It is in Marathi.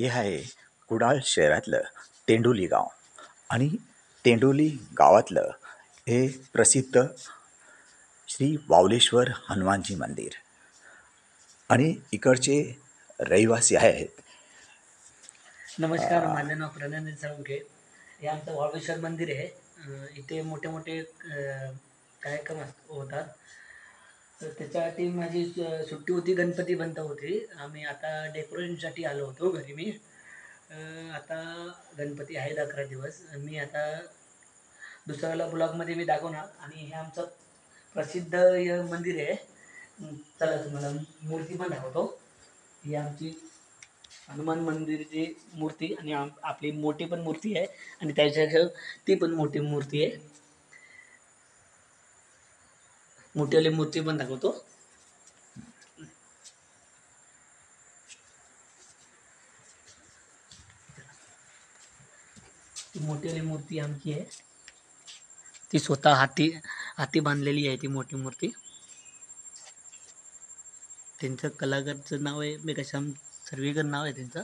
हे आहे कुडाळ शहरातलं तेंडोली गाव आणि तेंडोली गावातलं हे प्रसिद्ध श्री वावलेश्वर हनुमानजी मंदिर आणि इकडचे रहिवासी आहेत. नमस्कार, माझं नाव प्रणय साळुंखे. हे आमचं वाळवेश्वर मंदिर आहे. इथे मोठे मोठे कार्यक्रम होतात. तर त्याच्यासाठी माझी सुट्टी होती, गणपती बंद होती. आम्ही आता डेकोरेशनसाठी आलो होतो घरी मी. आता गणपती आहेत 11 दिवस. मी आता दुसऱ्याला ब्लॉगमध्ये मी दाखवणार आणि हे आमचं प्रसिद्ध हे मंदिर आहे. चला तुम्हाला मूर्ती पण दाखवतो. ही आमची हनुमान मंदिरची मूर्ती आणि आपली मोठी पण मूर्ती आहे आणि त्याच्या ती पण मोठी मूर्ती आहे. मोठीवाली मूर्ती पण दाखवतो. ती मोठीवाली मूर्ती आमची आहे. ती स्वतः हाती हाती बांधलेली आहे ती मोठी मूर्ती. त्यांचं कलाकारचं नाव आहे मेघश्याम सर्वेकर नाव आहे त्यांचं.